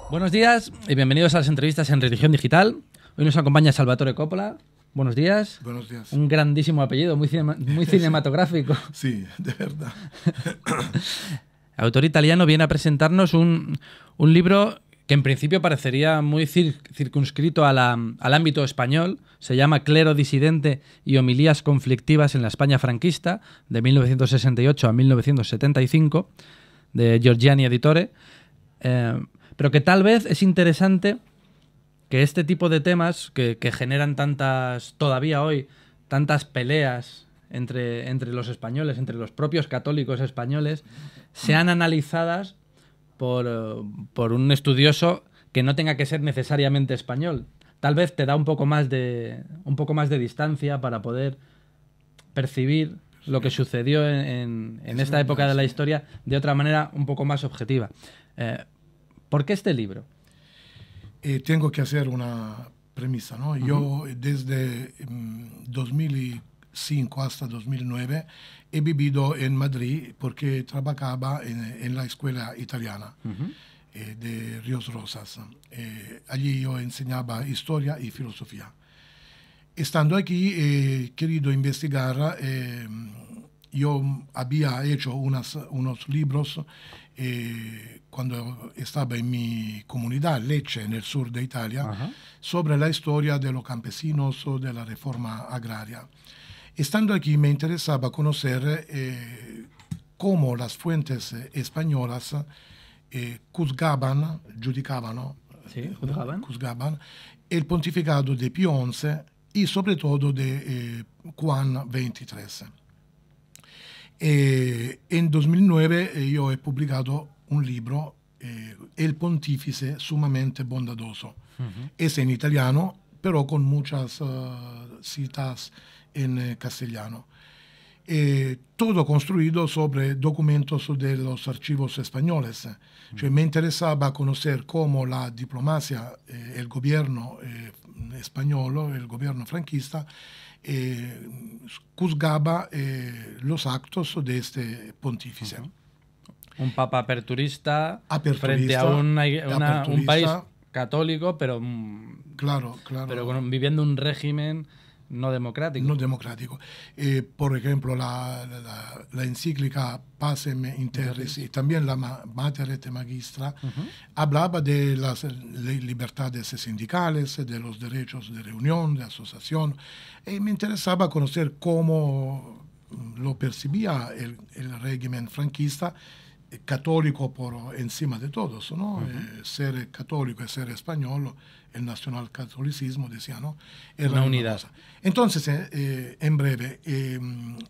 Buenos días y bienvenidos a las entrevistas en Religión Digital. Hoy nos acompaña Salvatore Coppola. Buenos días. Buenos días. Un grandísimo apellido, muy cinematográfico. Sí, de verdad. Autor italiano viene a presentarnos un libro que en principio parecería muy circunscrito al ámbito español. Se llama Clero disidente y homilías conflictivas en la España franquista, de 1968 a 1975, de Giorgiani Editore. Pero que tal vez es interesante que este tipo de temas que generan todavía hoy, tantas peleas entre los españoles, entre los propios católicos españoles, sean analizadas por un estudioso que no tenga que ser necesariamente español. Tal vez te da un poco más de distancia para poder percibir lo que sucedió en esta época de la historia de otra manera un poco más objetiva. ¿Por qué este libro? Tengo que hacer una premisa, ¿no? Yo desde 2005 hasta 2009 he vivido en Madrid porque trabajaba en la escuela italiana de Ríos Rosas. Allí yo enseñaba historia y filosofía. Estando aquí he querido investigar. Yo había hecho unos libros cuando estaba en mi comunidad, Lecce, en el sur de Italia, sobre la historia de los campesinos o de la reforma agraria. Estando aquí me interesaba conocer cómo las fuentes españolas juzgaban el pontificado de Pío XI y sobre todo de Juan XXIII. En 2009 yo he publicado un libro, El Pontífice sumamente bondadoso. Es en italiano, pero con muchas citas en castellano. Todo construido sobre documentos de los archivos españoles. Cioè, me interesaba conocer cómo la diplomacia, el gobierno español, el gobierno franquista, juzgaba los actos de este pontífice. Un papa aperturista frente a un país católico, pero viviendo un régimen no democrático. No democrático. Por ejemplo, la encíclica Pacem in Terris y también la Mater et Magistra hablaba de las libertades sindicales, de los derechos de reunión, de asociación, y me interesaba conocer cómo lo percibía el régimen franquista, católico por encima de todos, ¿no? Ser católico y ser español, el nacionalcatolicismo, decía, ¿no? Era una unidad. Cosa. Entonces, en breve,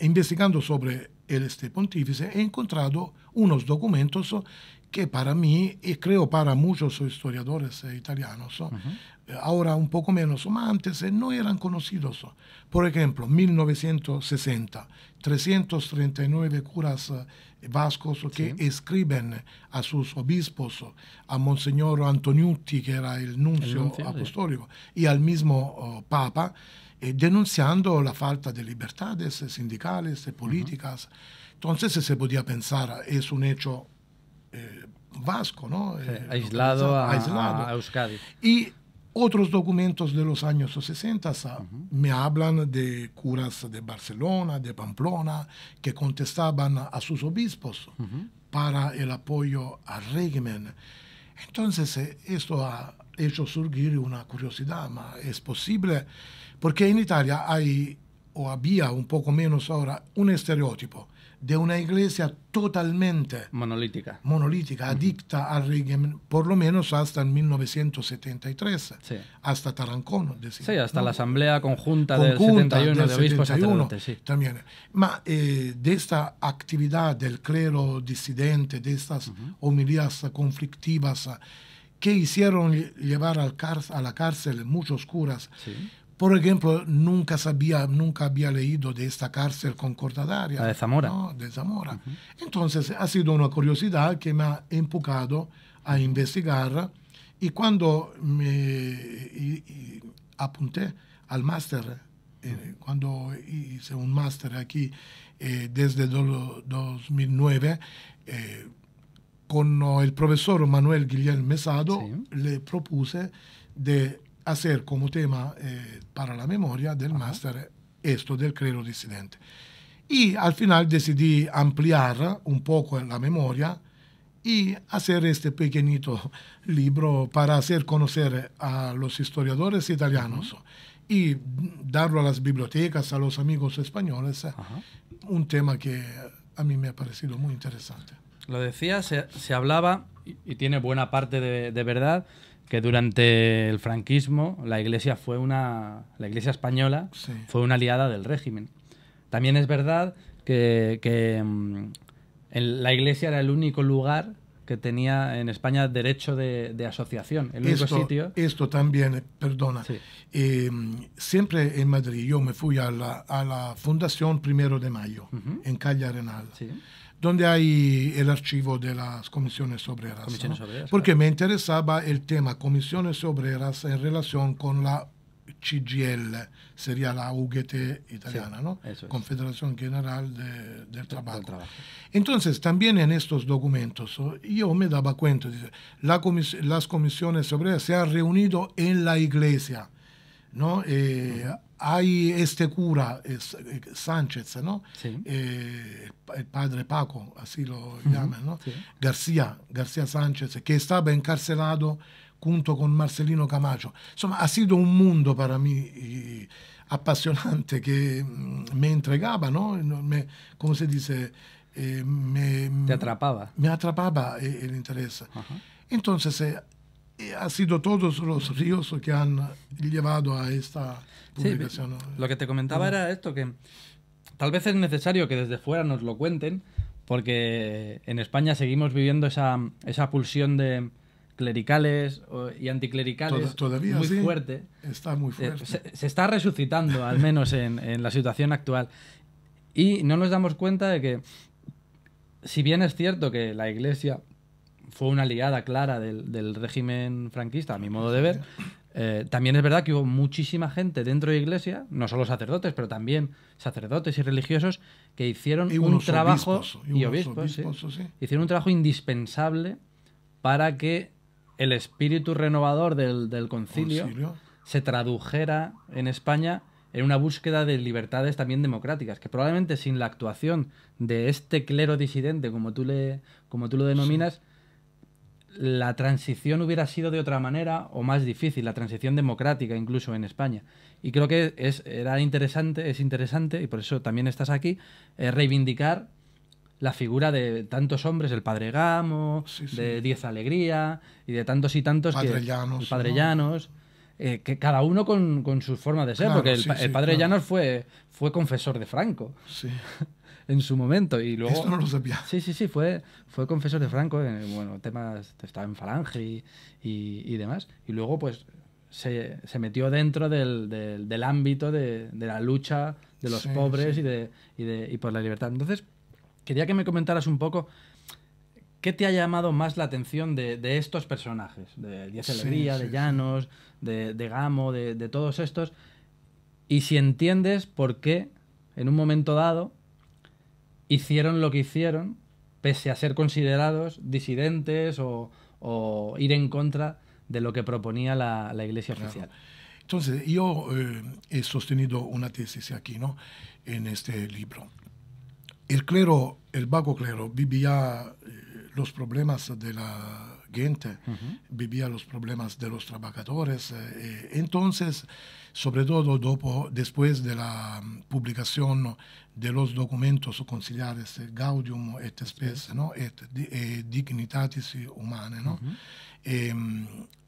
investigando sobre este pontífice, he encontrado unos documentos que para mí, y creo para muchos historiadores italianos, ahora un poco menos, pero antes no eran conocidos. Por ejemplo, 1960, 339 curas vascos que escriben a sus obispos, a Monseñor Antoniutti, que era el nuncio apostólico, y al mismo Papa, denunciando la falta de libertades sindicales, políticas. Entonces se podía pensar, es un hecho vasco, ¿no? Aislado a Euskadi. Y otros documentos de los años 60 me hablan de curas de Barcelona, de Pamplona, que contestaban a sus obispos para el apoyo al régimen. Entonces, esto ha hecho surgir una curiosidad, ¿es posible? Porque en Italia hay, o había un poco menos ahora, un estereotipo de una iglesia totalmente monolítica, adicta al régimen, por lo menos hasta el 1973, hasta Tarancón. Sí, hasta la Asamblea Conjunta del 71 de Obispos Sacerdotes. Sí. También. De esta actividad del clero disidente, de estas homilías conflictivas que hicieron llevar a la cárcel muchos curas. Sí. Por ejemplo, nunca había leído de esta cárcel concordataria. La de Zamora. ¿No? De Zamora. Entonces, ha sido una curiosidad que me ha empujado a investigar. Y cuando me apunté al máster, cuando hice un máster aquí desde 2009, con el profesor Manuel Guillén Mesado Sí. le propuse de hacer como tema para la memoria del Ajá. máster esto del clero disidente. Y al final decidí ampliar un poco la memoria y hacer este pequeñito libro para hacer conocer a los historiadores italianos y darlo a las bibliotecas, a los amigos españoles, Ajá. un tema que a mí me ha parecido muy interesante. Lo decía, se hablaba, y tiene buena parte de verdad, que durante el franquismo la Iglesia española Sí. fue una aliada del régimen. También es verdad que la Iglesia era el único lugar que tenía en España derecho de asociación, el único sitio. Esto también, perdona, Sí. siempre en Madrid yo me fui a la Fundación 1 de Mayo, en Calle Arenal, Sí. donde hay el archivo de las comisiones obreras. Comisiones ¿no? obreras, Porque claro. me interesaba el tema comisiones obreras en relación con la CGL, sería la UGT italiana, Sí, ¿no? eso es. Confederación General del Trabajo. Del trabajo. Entonces, también en estos documentos, yo me daba cuenta, dice, las comisiones obreras se han reunido en la iglesia, ¿no? Hay este cura, Sánchez, ¿no? Sí. El padre Paco, así lo llaman, ¿no? Sí. García Sánchez, que estaba encarcelado junto con Marcelino Camacho. Insomma, ha sido un mundo para mí apasionante que me entregaba, ¿no? ¿Cómo se dice? Te atrapaba. Me atrapaba el interés. Ajá. Entonces, ha sido todos los ríos que han llevado a esta publicación. Sí, lo que te comentaba era esto, que tal vez es necesario que desde fuera nos lo cuenten, porque en España seguimos viviendo esa pulsión de clericales y anticlericales Todavía muy sí, fuerte. está muy fuerte. Se está resucitando, al menos en la situación actual. Y no nos damos cuenta de que, si bien es cierto que la Iglesia fue una aliada clara del régimen franquista, a mi modo de ver, también es verdad que hubo muchísima gente dentro de la Iglesia, no solo sacerdotes, pero también sacerdotes y religiosos, que hicieron Y un unos trabajo... obispos, sí. Hicieron un trabajo indispensable para que el espíritu renovador del concilio se tradujera en España en una búsqueda de libertades también democráticas, que probablemente sin la actuación de este clero disidente, como tú lo denominas, la transición hubiera sido de otra manera o más difícil, la transición democrática incluso en España. Y creo que es interesante, y por eso también estás aquí, reivindicar la figura de tantos hombres, el padre Gamo, de Diez Alegría y de tantos y tantos Padre Llanos, el padre Llanos, que cada uno con su forma de ser, Claro, porque el padre Llanos fue confesor de Franco en su momento, y luego esto no lo sabía. Sí, fue confesor de Franco en temas, estaba en Falange y demás, y luego pues se metió dentro del ámbito de la lucha de los pobres y por la libertad. Entonces quería que me comentaras un poco qué te ha llamado más la atención de estos personajes, de Diez Alegría, de Llanos, de Gamo, de todos estos, y si entiendes por qué en un momento dado hicieron lo que hicieron, pese a ser considerados disidentes o ir en contra de lo que proponía la Iglesia oficial. Entonces, yo he sostenido una tesis aquí, ¿no? En este libro. El clero, el bajo clero, vivía los problemas de la gente, vivía los problemas de los trabajadores. Entonces, sobre todo después de la publicación de los documentos conciliares Gaudium et Spes, ¿no? Et Dignitatis Humanae, ¿no?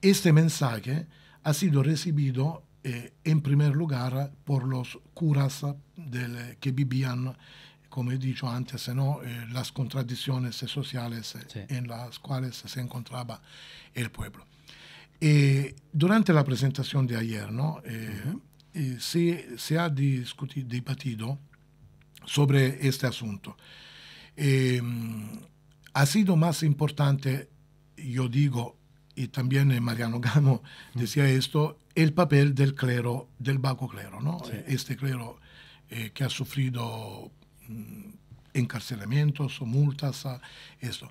Este mensaje ha sido recibido en primer lugar por los curas que vivían, como he dicho antes, ¿no? Las contradicciones sociales en las cuales se encontraba el pueblo. Durante la presentación de ayer, ¿no? Se ha debatido sobre este asunto. Ha sido más importante, yo digo, y también Mariano Gamo decía esto, el papel del clero, del bajo clero, ¿no? Este clero que ha sufrido encarcelamientos o multas, esto.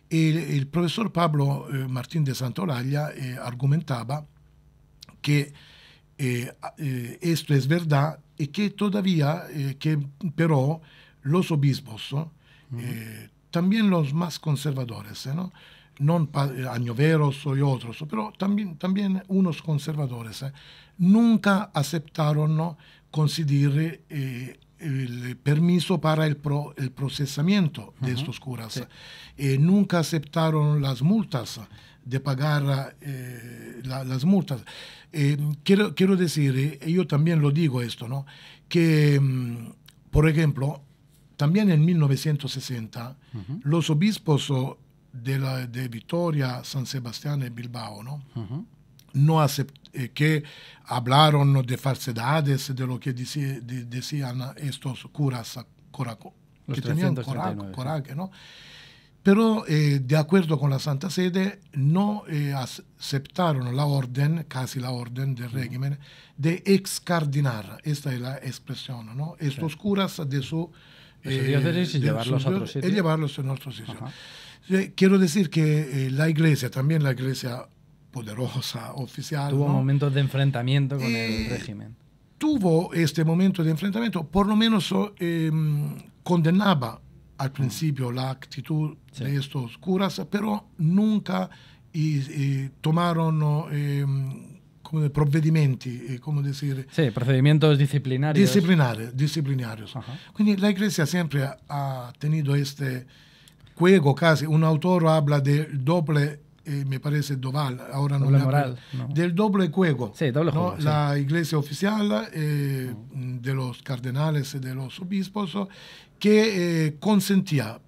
El profesor Pablo Martín de Santolaya argumentaba que esto es verdad y que todavía, que pero los obispos, también los más conservadores, ¿no? No Añoveros y otros, pero también unos conservadores, nunca aceptaron, ¿no?, conceder el permiso para el procesamiento de estos curas. Sí. Nunca aceptaron las multas, de pagar las multas. Quiero decir, yo también lo digo esto, ¿no?, que, por ejemplo, también en 1960, los obispos de Vitoria, San Sebastián y Bilbao, ¿no?, no que hablaron de falsedades, de lo que decían estos curas que tenían coraje, ¿no? Pero de acuerdo con la Santa Sede no aceptaron la orden, casi la orden del régimen, de excardinar, esta es la expresión, ¿no?, estos curas de su diócesis y llevarlos a otros sitios. Y llevarlos en otros sitios. Quiero decir que la Iglesia, también la Iglesia poderosa, oficial, tuvo, ¿no?, momentos de enfrentamiento con el régimen. Tuvo este momento de enfrentamiento, por lo menos condenaba al principio la actitud de estos curas, pero nunca tomaron come provvedimenti, come decir... Sí, procedimientos disciplinarios. Disciplinarios. Quindi la Iglesia siempre ha tenido este juego casi. Un autor habla del doble, me parece Doval, ahora no me acuerdo, ¿no?, del doble juego. Sí, doble juego, ¿no? Sí. La Iglesia oficial de los cardenales y de los obispos, que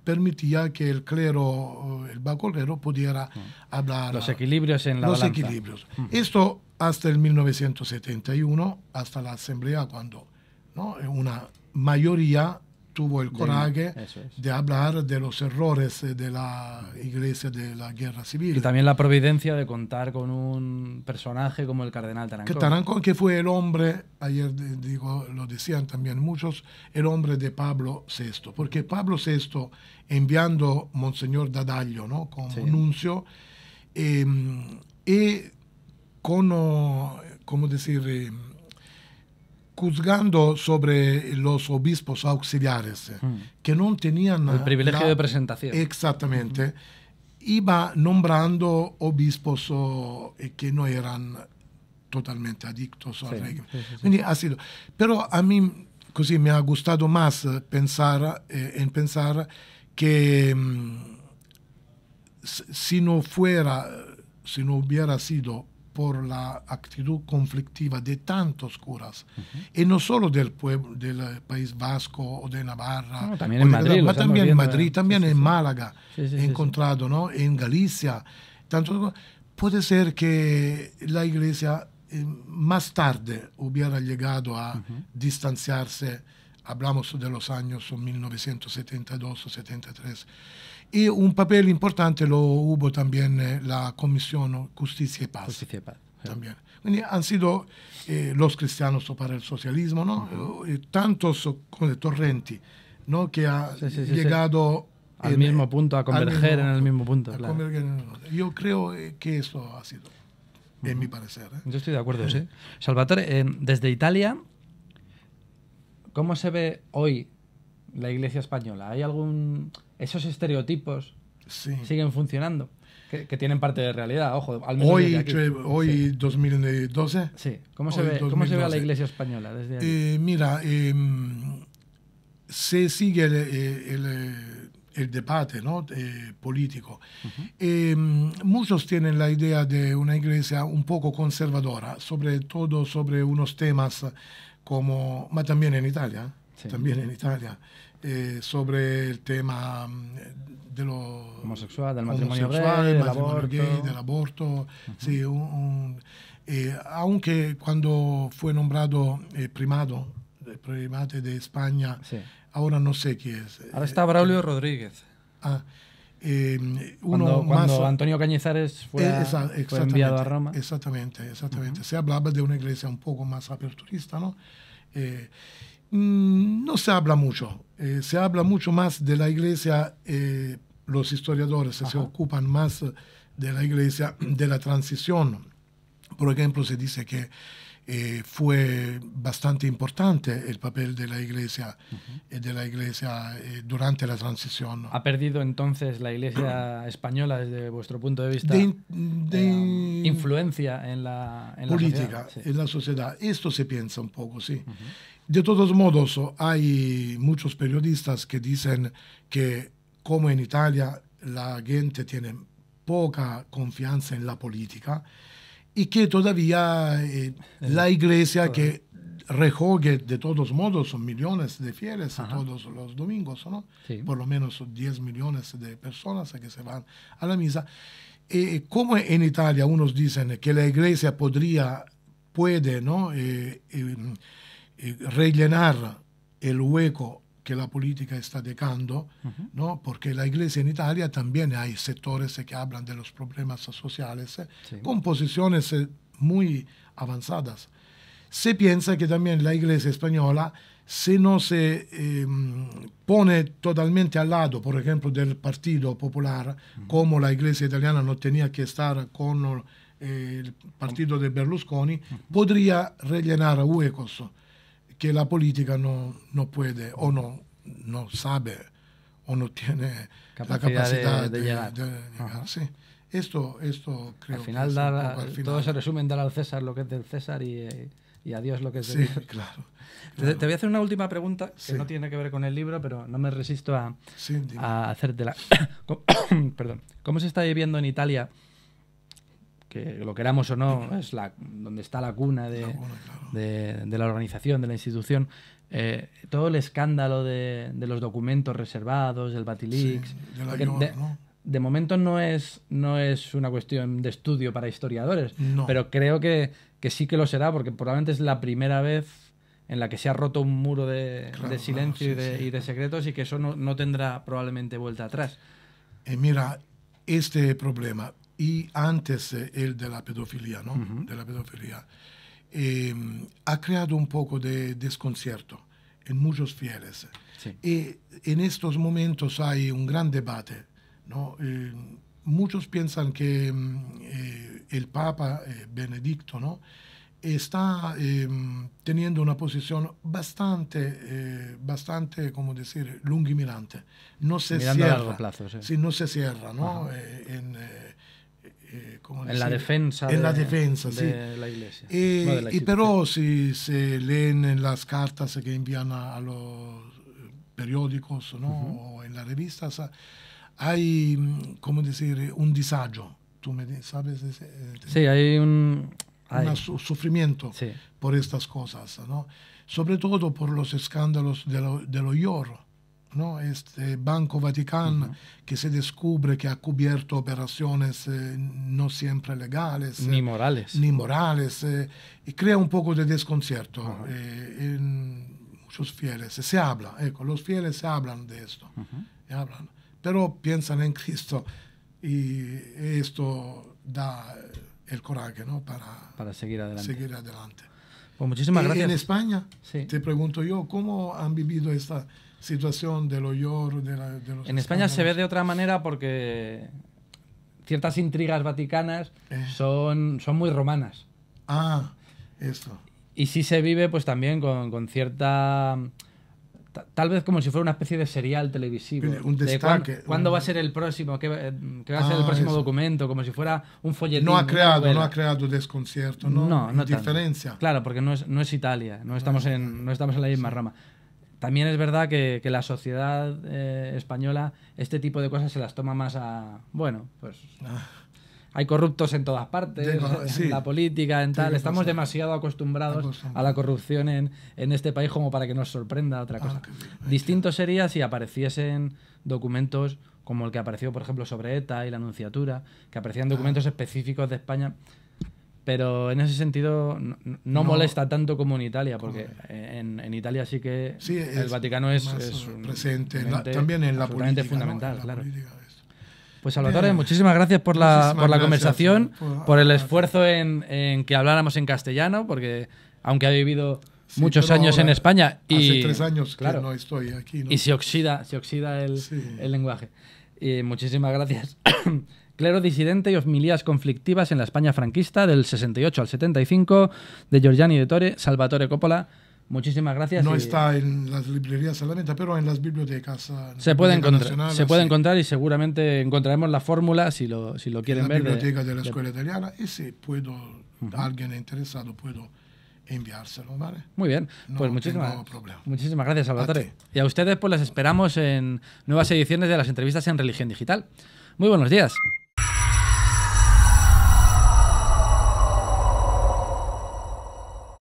permitía que el clero, el bajo clero, pudiera hablar. Los equilibrios en la balanza. Equilibrios. Esto hasta el 1971, hasta la Asamblea, cuando, ¿no?, una mayoría tuvo el coraje de hablar de los errores de la Iglesia de la Guerra Civil. Y también la providencia de contar con un personaje como el cardenal Tarancón. Tarancón, que fue el hombre, ayer lo decían también muchos, el hombre de Pablo VI, porque Pablo VI, enviando Monseñor D'Adaglio, ¿no?, como nuncio, y con, ¿cómo decir?, juzgando sobre los obispos auxiliares, que no tenían el privilegio de presentación. Exactamente. Iba nombrando obispos que no eran totalmente adictos al régimen. Quindi ha sido. Pero a mí così me ha gustado más pensar que si no hubiera sido por la actitud conflictiva de tantos curas, y no solo del pueblo, del País Vasco o de Navarra, también en Madrid, también en Madrid, también en Málaga, he encontrado, ¿no?, en Galicia, tanto, puede ser que la Iglesia más tarde hubiera llegado a distanciarse, hablamos de los años 1972 o 73, y un papel importante lo hubo también la Comisión Justicia y Paz. También. Han sido los cristianos para el socialismo, ¿no? Tantos como Torrenti, ¿no?, que ha llegado al mismo punto, a converger en el mismo punto. Claro. Yo creo que eso ha sido, en mi parecer. Yo estoy de acuerdo, sí. Salvatore, desde Italia, ¿cómo se ve hoy la Iglesia española? ¿Hay esos estereotipos siguen funcionando? Que tienen parte de realidad, ojo, al menos hoy, desde aquí. Hoy 2012. Sí. ¿Cómo se ve a la Iglesia española desde ahí? Mira, se sigue el debate, ¿no?, político. Muchos tienen la idea de una Iglesia un poco conservadora, sobre todo sobre unos temas como, ma también en Italia, sobre el tema de lo homosexual, del matrimonio gay, del aborto. Sí, aunque cuando fue nombrado primate de España, ahora no sé quién es. Ahora está Braulio Rodríguez. Cuando Antonio Cañizares fue enviado a Roma. Exactamente. Se hablaba de una iglesia un poco más aperturista, ¿no? No se habla mucho. Se habla mucho más de la iglesia los historiadores se ocupan más de la Iglesia, de la transición. Por ejemplo, se dice que fue bastante importante el papel de la Iglesia, durante la transición. ¿Ha perdido entonces la Iglesia española, desde vuestro punto de vista, influencia en la política, sociedad? Sí. en la sociedad? Esto se piensa un poco, sí. De todos modos, hay muchos periodistas que dicen que, como en Italia, la gente tiene poca confianza en la política, y que todavía la Iglesia, que recoge de todos modos millones de fieles todos los domingos, ¿no? Sí. Por lo menos 10 millones de personas que se van a la misa. Como en Italia unos dicen que la Iglesia puede, ¿no? Rellenar el hueco que la política está dejando, ¿no? Porque la Iglesia en Italia también hay sectores que hablan de los problemas sociales, con posiciones muy avanzadas. Se piensa que también la Iglesia española, si no se pone totalmente al lado, por ejemplo, del Partido Popular, como la Iglesia italiana no tenía que estar con el partido de Berlusconi, podría rellenar huecos que la política no puede, o no sabe, o no tiene la capacidad de llegar. Sí. Esto creo al final, que todo se resume en dar al César lo que es del César y a Dios lo que es de Dios. Claro. Te voy a hacer una última pregunta que no tiene que ver con el libro, pero no me resisto a hacértela. Perdón. ¿Cómo se está viviendo en Italia? Que lo queramos o no, es donde está la cuna de la organización, de la institución. Todo el escándalo de los documentos reservados, del Batilix. De momento no es una cuestión de estudio para historiadores, pero creo que sí que lo será, porque probablemente es la primera vez en la que se ha roto un muro de silencio y de secretos, y que eso no tendrá probablemente vuelta atrás. Mira, este problema, y antes el de la pedofilia, ¿no? De la pedofilia, ha creado un poco de desconcierto en muchos fieles. Sí. Y en estos momentos hay un gran debate, ¿no? Muchos piensan que el Papa Benedicto, ¿no? está teniendo una posición bastante, ¿cómo decir?, lungimirante. No se mirando cierra. A largo plazo, sí. Sí, no se cierra, ¿no? En la defensa de la Iglesia. Pero si se leen en las cartas que envían a los periódicos, ¿no? O en las revistas, hay, ¿cómo decir?, un disagio. ¿Tú me sabes? Sí, hay un sufrimiento por estas cosas, ¿no? Sobre todo por los escándalos de lo IOR, ¿no? Este Banco Vaticano que se descubre que ha cubierto operaciones no siempre legales. Ni morales. Y crea un poco de desconcierto en muchos fieles. Se habla, los fieles se hablan de esto. Hablan, pero piensan en Cristo, y esto da el coraje, ¿no? Para seguir adelante. Pues muchísimas gracias. En España, te pregunto yo, ¿cómo han vivido esta situación de los IOR? En España se ve de otra manera, porque ciertas intrigas vaticanas son muy romanas. Esto. Y sí se vive pues también con cierta... Tal vez como si fuera una especie de serial televisivo. Un destaque. ¿Cuándo va a ser el próximo? ¿Qué va a ser el próximo documento? Como si fuera un folletín. No ha creado desconcierto, ¿no? Indiferencia. Claro, porque no es Italia. No estamos en la misma Roma. También es verdad que la sociedad española este tipo de cosas se las toma más a... Bueno, pues... Hay corruptos en todas partes, en la política, en tal. Estamos demasiado acostumbrados a la corrupción en este país como para que nos sorprenda otra cosa. Distinto sería si apareciesen documentos como el que apareció, por ejemplo, sobre ETA y la Nunciatura, que aparecían documentos específicos de España, pero en ese sentido no molesta tanto como en Italia, porque en Italia sí que el Vaticano es presente, también en la política, fundamental, ¿no? Claro. Pues Salvatore, muchísimas gracias por la conversación, por el esfuerzo en que habláramos en castellano, porque aunque ha vivido muchos años en España hace 3 años que no estoy aquí, ¿no? Y se oxida el lenguaje. Y muchísimas gracias. Clero disidente y homilías conflictivas en la España franquista del 68 al 75 de Giorgiani de Tore, Salvatore Coppola. Muchísimas gracias. No está en las librerías solamente, pero en las bibliotecas. Se puede encontrar y seguramente encontraremos la fórmula si lo quieren en la ver. Biblioteca de la Escuela Italiana, y si puedo, alguien interesado, puedo enviárselo, ¿vale? Muy bien, pues No muchísimas gracias, Salvatore. Y a ustedes pues les esperamos en nuevas ediciones de las entrevistas en Religión Digital. Muy buenos días.